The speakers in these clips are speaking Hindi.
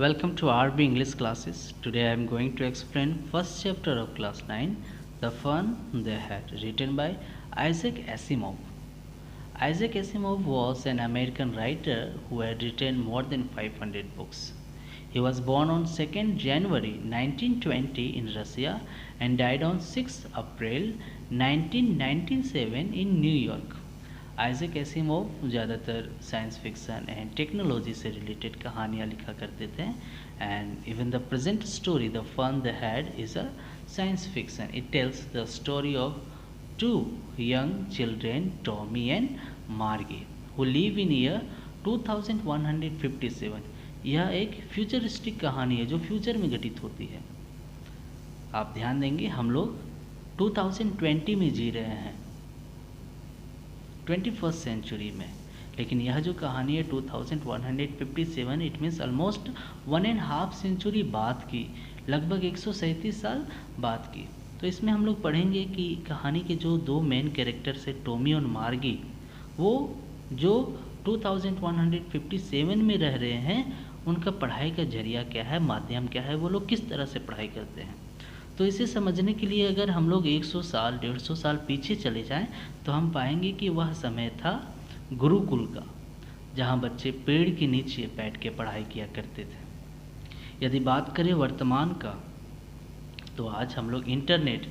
Welcome to RB English classes. Today I am going to explain first chapter of class 9, The Fun They Had, written by Isaac Asimov. Isaac Asimov was an American writer who had written more than 500 books. He was born on 2nd January 1920 in Russia and died on 6 April 1997 in New York. Isaac Asimov ज़्यादातर साइंस फिक्सन एंड टेक्नोलॉजी से रिलेटेड कहानियाँ लिखा करते थे and even the present story the fun they had is a science fiction. It tells the story of two young children Tommy and Margie who live in year 2157. यह एक फ्यूचरिस्टिक कहानी है जो फ्यूचर में घटित होती है. आप ध्यान देंगे हम लोग 2020 में जी रहे हैं, 21st सेंचुरी में, लेकिन यह जो कहानी है 2157, इट मीन्स ऑलमोस्ट 1.5 सेंचुरी बाद की, लगभग 137 साल बाद की. तो इसमें हम लोग पढ़ेंगे कि कहानी के जो दो मेन कैरेक्टर्स है टॉमी और मार्गी, वो जो 2157 में रह रहे हैं उनका पढ़ाई का जरिया क्या है, माध्यम क्या है, वो लोग किस तरह से पढ़ाई करते हैं. तो इसे समझने के लिए अगर हम लोग 100 साल 150 साल पीछे चले जाएं तो हम पाएंगे कि वह समय था गुरुकुल का, जहां बच्चे पेड़ के नीचे बैठ के पढ़ाई किया करते थे. यदि बात करें वर्तमान का तो आज हम लोग इंटरनेट,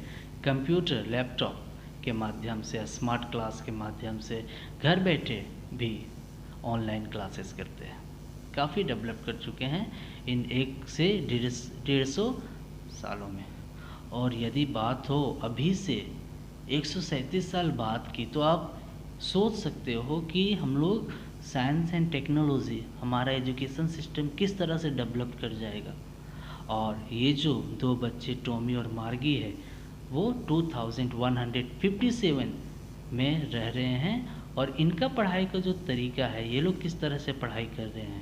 कंप्यूटर, लैपटॉप के माध्यम से, स्मार्ट क्लास के माध्यम से घर बैठे भी ऑनलाइन क्लासेस करते हैं. काफ़ी डेवलप कर चुके हैं इन 1 से 150 सालों में. और यदि बात हो अभी से 137 साल बाद की तो आप सोच सकते हो कि हम लोग साइंस एंड टेक्नोलॉजी, हमारा एजुकेशन सिस्टम किस तरह से डेवलप कर जाएगा. और ये जो दो बच्चे टॉमी और मार्गी है वो 2157 में रह रहे हैं और इनका पढ़ाई का जो तरीका है, ये लोग किस तरह से पढ़ाई कर रहे हैं,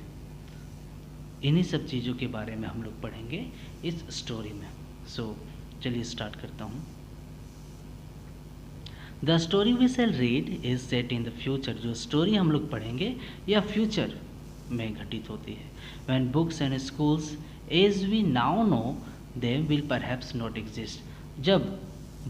इन्हीं सब चीज़ों के बारे में हम लोग पढ़ेंगे इस स्टोरी में. सो चलिए स्टार्ट करता हूँ. The story we shall read is set in the future. जो स्टोरी हम लोग पढ़ेंगे यह फ्यूचर में घटित होती है. When books and schools as we now know they will perhaps not exist. जब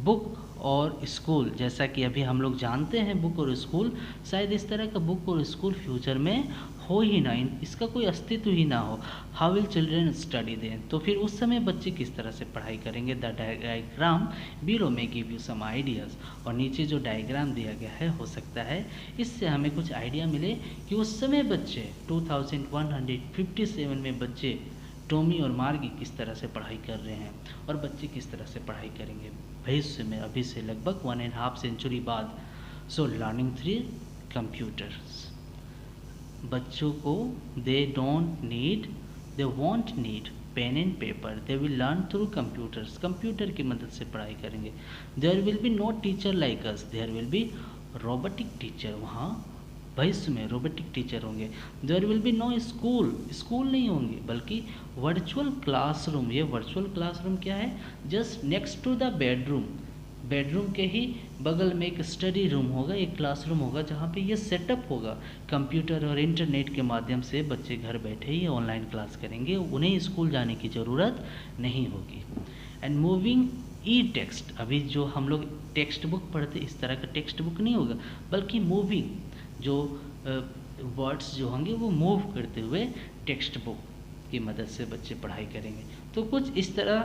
बुक और स्कूल, जैसा कि अभी हम लोग जानते हैं बुक और स्कूल, शायद इस तरह का बुक और स्कूल फ्यूचर में हो ही ना, इसका कोई अस्तित्व ही ना हो. How will children study then. तो फिर उस समय बच्चे किस तरह से पढ़ाई करेंगे. द डायग्राम बिलो में गिव यू सम आइडियाज़. और नीचे जो डायग्राम दिया गया है, हो सकता है इससे हमें कुछ आइडिया मिले कि उस समय बच्चे 2157 में बच्चे टॉमी और मार्गी किस तरह से पढ़ाई कर रहे हैं और बच्चे किस तरह से पढ़ाई करेंगे भविष्य में, अभी से लगभग 1.5 सेंचुरी बाद. So learning through computers. बच्चों को they won't need pen and paper, they will learn through computers. Computer की मदद से पढ़ाई करेंगे. There will be no teacher like us, there will be robotic teacher. वहाँ भविष्य में रोबोटिक टीचर होंगे. There will be no school नहीं होंगे बल्कि वर्चुअल क्लासरूम. ये वर्चुअल क्लासरूम क्या है, just next to the bedroom के ही बगल में एक स्टडी रूम होगा, एक क्लासरूम होगा जहाँ पे ये सेटअप होगा. कंप्यूटर और इंटरनेट के माध्यम से बच्चे घर बैठे ही ऑनलाइन क्लास करेंगे, उन्हें स्कूल जाने की ज़रूरत नहीं होगी. And moving E text. अभी जो हम लोग टेक्स्ट बुक पढ़ते इस तरह का टेक्स्ट बुक नहीं होगा बल्कि मूविंग, जो वर्ड्स जो होंगे वो मूव करते हुए टेक्स्ट बुक की मदद से बच्चे पढ़ाई करेंगे. तो कुछ इस तरह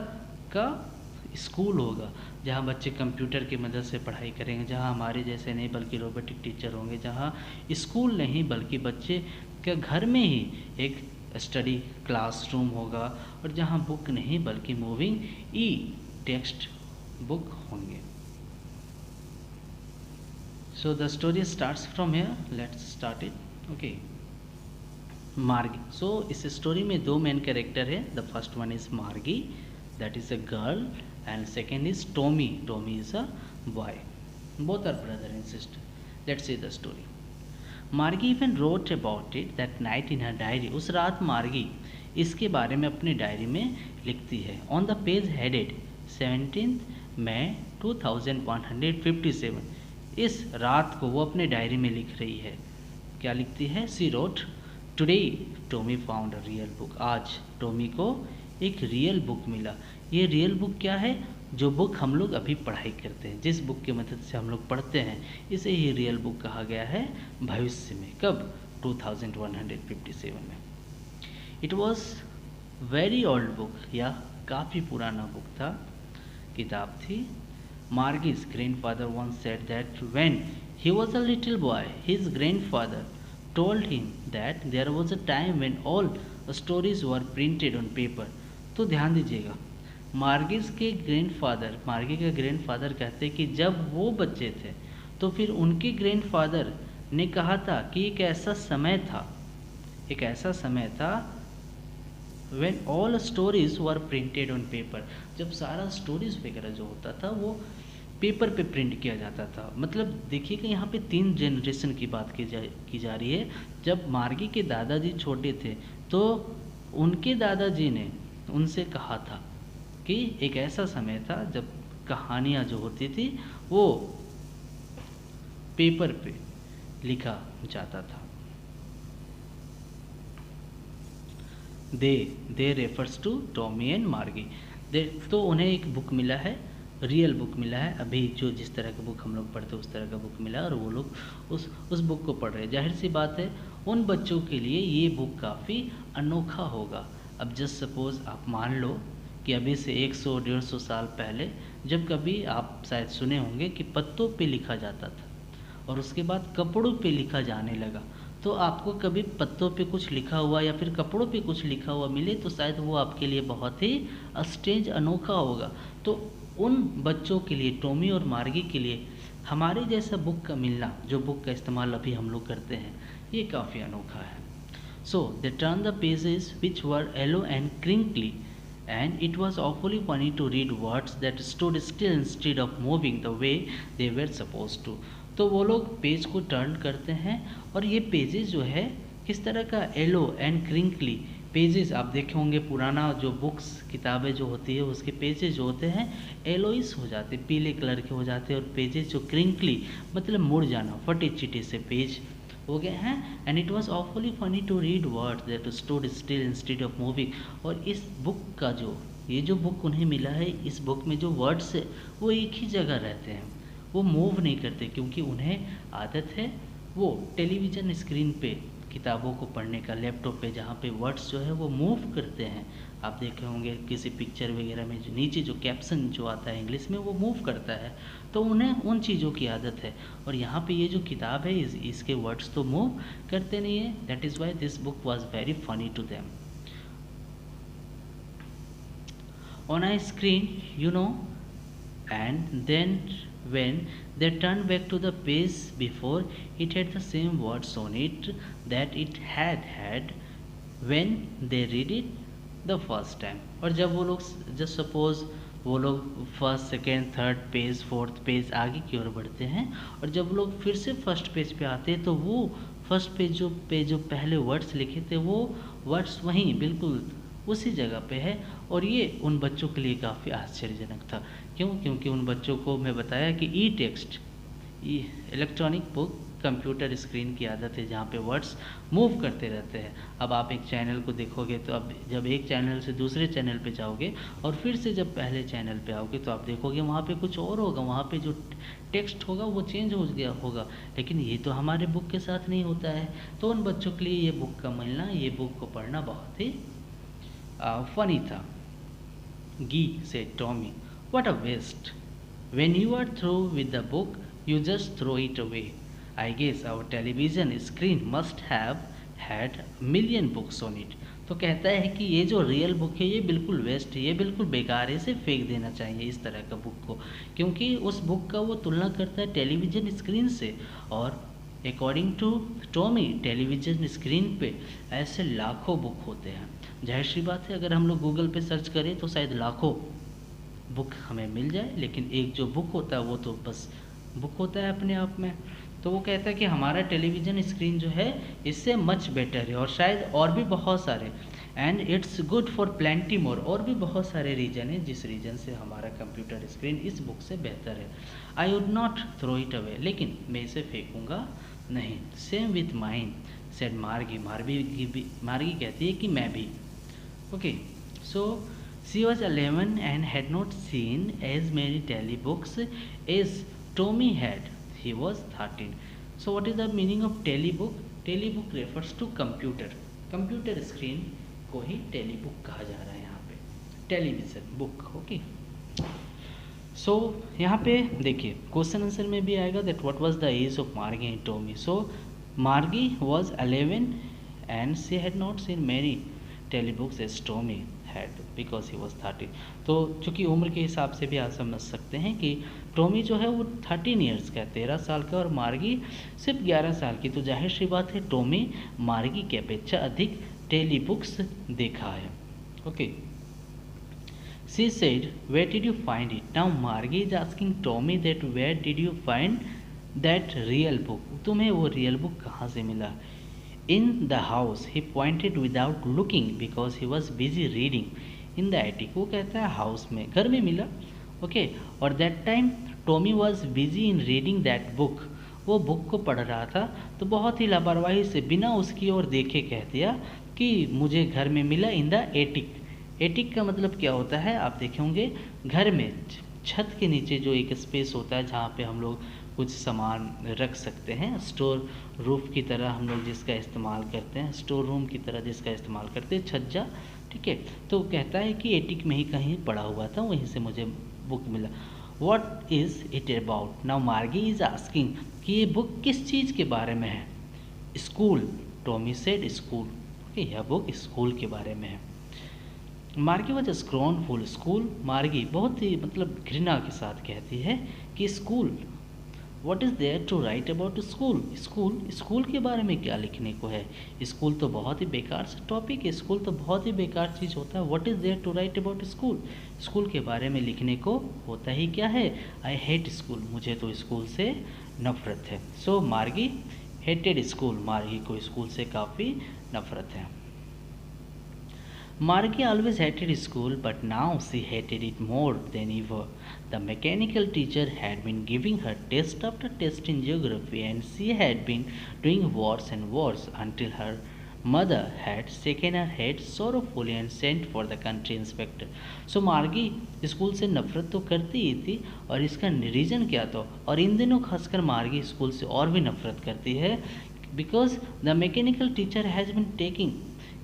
का स्कूल होगा जहाँ बच्चे कंप्यूटर की मदद से पढ़ाई करेंगे, जहाँ हमारे जैसे नहीं बल्कि रोबोटिक टीचर होंगे, जहाँ स्कूल नहीं बल्कि बच्चे के घर में ही एक स्टडी क्लासरूम होगा और जहाँ बुक नहीं बल्कि मूविंग ई टेक्स्ट बुक होंगे. So the story starts from here. Let's start it. Okay. मार्गी. So इस स्टोरी में दो मेन कैरेक्टर है. The first one is मार्गी, that is a girl, and second is Tommy. Tommy is a boy. Both are brother and sister. Let's see the story. मार्गी even wrote about it that night in her diary. उस रात मार्गी इसके बारे में अपनी डायरी में लिखती है. On the page headed 17th May 2157. इस रात को वो अपने डायरी में लिख रही है. क्या लिखती है? She wrote today Tommy found a real book. आज टॉमी को एक रियल बुक मिला। ये रियल बुक क्या है? जो बुक हम लोग अभी पढ़ाई करते हैं, जिस बुक की मदद से हम लोग पढ़ते हैं, इसे ही रियल बुक कहा गया है भविष्य में। कब? 2157 में। It was very old book, या काफ़ी पुराना बुक था, किताब थी। मार्गिस grandfather once said that when he was a little boy, his grandfather told him that there was a time when all stories were printed on paper। तो ध्यान दीजिएगा, मार्गिस के ग्रैंडफादर, मार्गी के ग्रैंडफादर कहते कि जब वो बच्चे थे तो फिर उनके ग्रैंडफादर ने कहा था कि एक ऐसा समय था when all stories were printed on paper, जब सारा स्टोरीज वगैरह जो होता था वो पेपर पे प्रिंट किया जाता था। मतलब देखिएगा यहाँ पे 3 जनरेशन की बात की जा रही है। जब मार्गी के दादाजी छोटे थे तो उनके दादाजी ने उनसे कहा था कि एक ऐसा समय था जब कहानियाँ जो होती थी वो पेपर पे लिखा जाता था। दे रेफर्स टू टॉमी एंड मार्गी। तो उन्हें एक बुक मिला है, रियल बुक मिला है। अभी जो जिस तरह का बुक हम लोग पढ़ते हैं उस तरह का बुक मिला है और वो लोग उस बुक को पढ़ रहे हैं। जाहिर सी बात है उन बच्चों के लिए ये बुक काफ़ी अनोखा होगा। अब जस्ट सपोज़ आप मान लो कि अभी से 100-150 साल पहले जब कभी आप शायद सुने होंगे कि पत्तों पे लिखा जाता था और उसके बाद कपड़ों पे लिखा जाने लगा, तो आपको कभी पत्तों पे कुछ लिखा हुआ या फिर कपड़ों पे कुछ लिखा हुआ मिले तो शायद वो आपके लिए बहुत ही स्ट्रेंज, अनोखा होगा। तो उन बच्चों के लिए, टॉमी और मार्गी के लिए, हमारे जैसा बुक का मिलना, जो बुक का इस्तेमाल अभी हम लोग करते हैं, ये काफ़ी अनोखा है। So they turn the pages which were yellow and crinkly and it was awfully funny to read words that stood still instead of moving the way they were supposed to। तो वो लोग पेज को टर्न करते हैं और ये पेजेस जो है किस तरह का, येलो एंड क्रिंकली पेजेस। आप देखे होंगे पुराना जो बुक्स, किताबें जो होती है उसके पेजेस जो होते हैं येलोइस हो जाते, पीले कलर के हो जाते हैं, और पेजेस जो क्रिंकली मतलब मुड़ जाना, फटे चिटे से पेज हो गए हैं। And it was awfully funny to read words that stood still instead of moving. और इस बुक का ये जो बुक उन्हें मिला है, इस बुक में जो वर्ड्स है वो एक ही जगह रहते हैं, वो मूव नहीं करते, क्योंकि उन्हें आदत है वो टेलीविज़न स्क्रीन पे किताबों को पढ़ने का, लैपटॉप पे, जहाँ पे वर्ड्स जो है वो मूव करते हैं। आप देखे होंगे किसी पिक्चर वगैरह में जो नीचे जो कैप्शन जो आता है इंग्लिश में वो मूव करता है, तो उन्हें उन चीज़ों की आदत है। और यहाँ पे ये जो किताब है इसके वर्ड्स तो मूव करते नहीं है। That is why this book was very funny to them. ऑन a screen, you know, and then when they turned back to the page before, it had the same words on it that it had when they read it the first time। और जब वो लोग, जस्ट सपोज वो लोग first, second, third page, fourth page आगे की ओर बढ़ते हैं और जब वो लोग फिर से फर्स्ट पेज पे आते हैं तो वो फर्स्ट पेज जो पहले वर्ड्स लिखे थे वो वर्ड्स वहीं बिल्कुल उसी जगह पे है। और ये उन बच्चों के लिए काफ़ी आश्चर्यजनक था। क्यों? क्योंकि उन बच्चों को मैं बताया कि e text, electronic book, computer screen की आदत है जहाँ पे वर्ड्स मूव करते रहते हैं। अब आप एक चैनल को देखोगे तो अब जब एक चैनल से दूसरे चैनल पे जाओगे और फिर से जब पहले चैनल पे आओगे तो आप देखोगे वहाँ पे कुछ और होगा, वहाँ पे जो टेक्स्ट होगा वो चेंज हो गया होगा। लेकिन ये तो हमारे बुक के साथ नहीं होता है। तो उन बच्चों के लिए ये बुक का मिलना, ये बुक को पढ़ना बहुत ही फनी था। गी से Tommy, what a waste! When you are through with the book, you just throw it away. I guess our television screen must have had a million books on it। तो कहता है कि ये जो रियल बुक है ये बिल्कुल वेस्ट है, ये बिल्कुल बेकार है, इसे फेंक देना चाहिए इस तरह का बुक को, क्योंकि उस बुक का वो तुलना करता है टेलीविज़न स्क्रीन से। और according to Tommy television screen पे ऐसे लाखों बुक होते हैं। जाहिर सी बात है अगर हम लोग गूगल पे सर्च करें तो शायद लाखों बुक हमें मिल जाए, लेकिन एक जो बुक होता है वो तो बस बुक होता है अपने आप में। तो वो कहता है कि हमारा टेलीविज़न स्क्रीन जो है इससे मच बेटर है, और शायद और भी बहुत सारे, and it's good for plenty more, और भी बहुत सारे रीजन है जिस रीजन से हमारा कंप्यूटर स्क्रीन इस बुक से बेहतर है। I would not throw it away, लेकिन मैं इसे फेंकूँगा नहीं। सेम विथ माइन, सेड मार्गी, मार्गी कहती है कि मैं भी। Okay, so she was 11 and had not seen as many telebooks as Tommy had, he was 13। So what is the meaning of telebook? Telebook refers to computer, computer screen को ही टेली बुक कहा जा रहा है यहाँ पे, टेलीविज़न बुक। ओके, सो यहाँ पे देखिए क्वेश्चन आंसर में भी आएगा that what was the age of Margie and Tommy. So Margie was 11 and she had not seen many telebooks as Tommy had because he was 13। तो चूँकि उम्र के हिसाब से भी आप समझ सकते हैं कि टॉमी जो है वो 13 ईयर्स का, 13 साल का, और मार्गी सिर्फ 11 साल की। तो जाहिर सी बात है टॉमी मार्गी की अपेक्षा अधिक टेली बुक्स देखा है। Okay, she said, where did you find it? Now Margie is asking Tommy that where did you find that real book? तुम्हें वो real book कहाँ से मिला? In the house, he pointed without looking because he was busy reading. In the attic, वो कहता है house में, घर में मिला। ओके, और that time Tommy was busy in reading that book. वो बुक को पढ़ रहा था, तो बहुत ही लापरवाही से बिना उसकी ओर देखे कह दिया कि मुझे घर में मिला इन द एटिक। एटिक का मतलब क्या होता है? आप देखे होंगे घर में छत के नीचे जो एक स्पेस होता है जहाँ पे हम लोग कुछ सामान रख सकते हैं, स्टोर रूफ की तरह हम लोग जिसका इस्तेमाल करते हैं, स्टोर रूम की तरह जिसका इस्तेमाल करते हैं, छज्जा। ठीक है, तो कहता है कि एटिक में ही कहीं पड़ा हुआ था, वहीं से मुझे बुक मिला। What is it about? Now मार्गी इज़ आस्किंग कि ये बुक किस चीज़ के बारे में है? School, Tommy said school. Okay, यह बुक स्कूल के बारे में है। मार्गी वॉज स्क्रॉनफुल, स्कूल, मार्गी बहुत ही मतलब घृणा के साथ कहती है कि school, what is there to write about school? School, school के बारे में क्या लिखने को है? स्कूल तो बहुत ही बेकार सा टॉपिक है, स्कूल तो बहुत ही बेकार चीज़ होता है। What is there to write about school? School के बारे में लिखने को होता ही क्या है? आई हेट स्कूल, मुझे तो स्कूल से नफरत है। सो मार्गी हेटेड स्कूल, मार्गी को स्कूल से काफ़ी नफरत है। Margie always hated school, but now she hated it more than ever. The mechanical teacher had been giving her test after test in geography, and she had been doing worse and worse until her mother had shaken her head sorrowfully and sent for the country inspector. So Margie school से नफरत तो करती ही थी, और इसका रीज़न क्या था? और इन दिनों खासकर मार्गी स्कूल से और भी नफरत करती है, because the mechanical teacher has been taking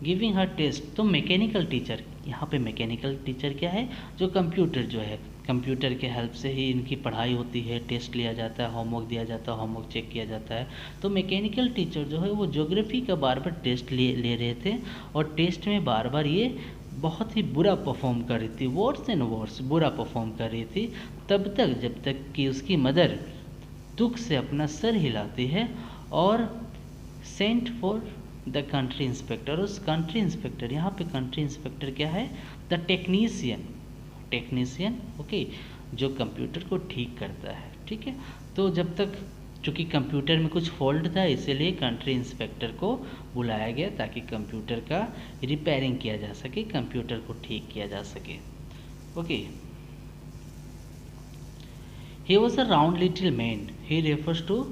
giving her test. तो मैकेनिकल टीचर, यहाँ पे मैकेनिकल टीचर क्या है? जो कंप्यूटर जो है, कंप्यूटर के हेल्प से ही इनकी पढ़ाई होती है, टेस्ट लिया जाता है, होमवर्क दिया जाता है, होमवर्क चेक किया जाता है। तो मैकेनिकल टीचर जो है वो ज्योग्राफी का बार बार टेस्ट ले रहे थे, और टेस्ट में बार बार ये बहुत ही बुरा परफॉर्म कर रही थी, वर्स एंड वर्स बुरा परफॉर्म कर रही थी, तब तक जब तक कि उसकी मदर दुख से अपना सर हिलाती है और sent for the country inspector. उस कंट्री इंस्पेक्टर, यहाँ पे कंट्री इंस्पेक्टर क्या है? द टेक्नीशियन, टेक्नीशियन ओके, जो कंप्यूटर को ठीक करता है। ठीक है, तो जब तक चूँकि कंप्यूटर में कुछ फॉल्ट था, इसीलिए कंट्री इंस्पेक्टर को बुलाया गया ताकि कंप्यूटर का रिपेयरिंग किया जा सके, कंप्यूटर को ठीक किया जा सके। Okay, he was a round little man, he refers to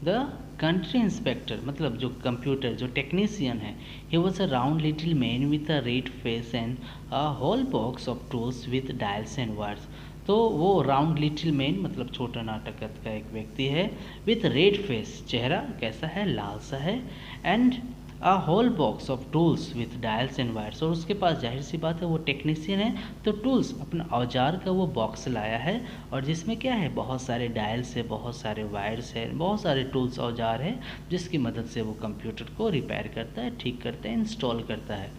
the country inspector, मतलब जो कंप्यूटर जो टेक्नीशियन है। He was a round little man with a red face and a whole box of tools with dials and wires. तो वो राउंड लिटिल मैन मतलब छोटा नाटक का एक व्यक्ति है, विथ रेड फेस, चेहरा कैसा है? लाल सा है, and a whole box of tools with dials and wires, और उसके पास जाहिर सी बात है वो टेक्नीशियन है, तो टूल्स अपना औजार का वो बॉक्स लाया है, और जिसमें क्या है? बहुत सारे डायल्स है, बहुत सारे वायर्स है, बहुत सारे टूल्स औजार है, जिसकी मदद से वो कंप्यूटर को रिपेयर करता है, ठीक करता है, इंस्टॉल करता है।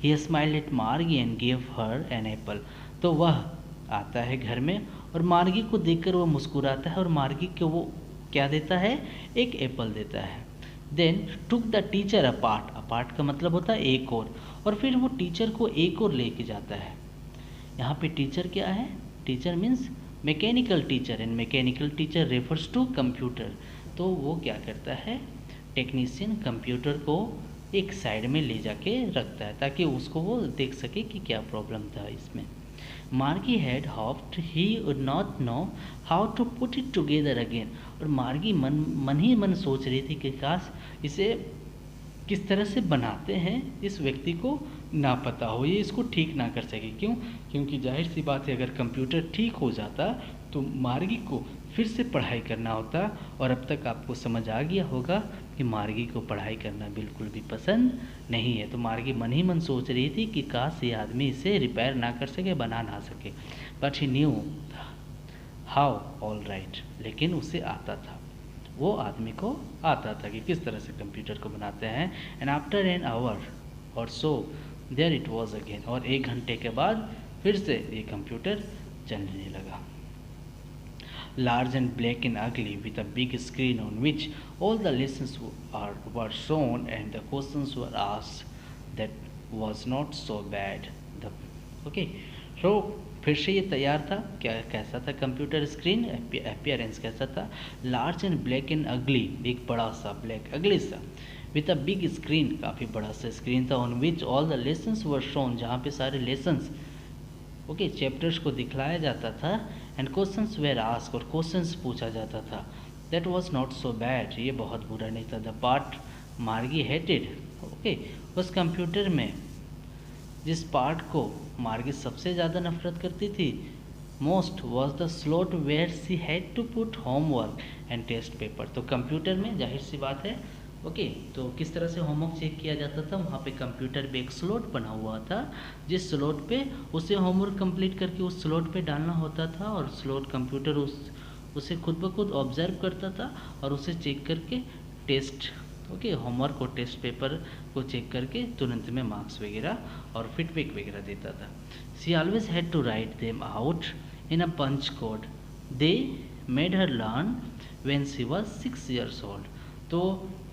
He smiled at Margie and give her an apple. तो वह आता है घर में और मार्गी को देखकर वो मुस्कुराता है, और मार्गी को वो क्या देता है? एक एप्पल देता है। Then took the teacher apart, apart का मतलब होता है एक और फिर वो टीचर को एक और लेके जाता है। यहाँ पे टीचर क्या है? Teacher means mechanical teacher, and mechanical teacher refers to computer. तो वो क्या करता है? टेक्नीशियन कंप्यूटर को एक साइड में ले जाके रखता है ताकि उसको वो देख सके कि क्या प्रॉब्लम था इसमें। Margie had hoped he would not know how to put it together again. और मार्गी मन ही मन सोच रही थी कि काश इसे किस तरह से बनाते हैं इस व्यक्ति को ना पता हो, ये इसको ठीक ना कर सके। क्यों? क्योंकि जाहिर सी बात है, अगर कंप्यूटर ठीक हो जाता तो मार्गी को फिर से पढ़ाई करना होता। और अब तक आपको समझ आ गया होगा कि मार्गी को पढ़ाई करना बिल्कुल भी पसंद नहीं है। तो मार्गी मन ही मन सोच रही थी कि काश ये आदमी इसे रिपेयर ना कर सके, बना ना सके। But he knew how all right, लेकिन उसे आता था, वो आदमी को आता था कि किस तरह से कंप्यूटर को बनाते हैं। एंड आफ्टर एन आवर और so there it was again, और 1 घंटे के बाद फिर से ये कंप्यूटर चलने लगा। Large and black and ugly, with a big screen on which all the lessons were shown and the questions were asked. That was not so bad. The okay, so फिर से ये तैयार था। क्या कैसा था कंप्यूटर स्क्रीन, अपीयरेंस कैसा था? लार्ज एंड ब्लैक एंड अगली, एक बड़ा सा ब्लैक अगली सा, विथ अ बिग स्क्रीन, काफ़ी बड़ा सा स्क्रीन था, on which all the lessons were shown, जहाँ पे सारे लेसन्स चैप्टर्स को दिखलाया जाता था। एंड क्वेश्चंस वेर आस्क, और क्वेश्चंस पूछा जाता था। That was not so bad, ये बहुत बुरा नहीं था। द पार्ट मार्गी हेटेड, उस कंप्यूटर में जिस पार्ट को मार्गी सबसे ज़्यादा नफरत करती थी, most was the slot where she had to put homework and test paper. तो कंप्यूटर में जाहिर सी बात है, तो किस तरह से होमवर्क चेक किया जाता था? वहाँ पे कंप्यूटर पे एक स्लॉट बना हुआ था, जिस स्लॉट पे उसे होमवर्क कंप्लीट करके उस स्लॉट पे डालना होता था, और स्लॉट कंप्यूटर उसे खुद ब खुद ऑब्जर्व करता था और उसे चेक करके टेस्ट होमवर्क और टेस्ट पेपर को चेक करके तुरंत में मार्क्स वगैरह और फीडबैक वगैरह देता था। She always had to write them out in a punch code they made her learn when she was 6 years old। तो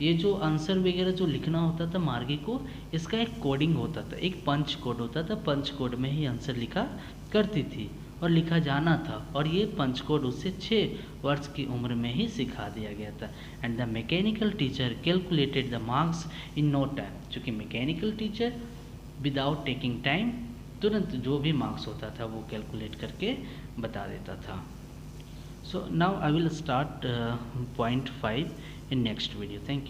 ये जो आंसर वगैरह जो लिखना होता था मार्गी को, इसका एक कोडिंग होता था, एक पंच कोड होता था। पंच कोड में ही आंसर लिखा करती थी और लिखा जाना था, और ये पंच कोड उसे 6 वर्ष की उम्र में ही सिखा दिया गया था। And the mechanical teacher calculated the marks in no time, चूँकि mechanical teacher without taking time तुरंत जो भी मार्क्स होता था वो कैलकुलेट करके बता देता था। So now I will start point 5 in next video. Thank you.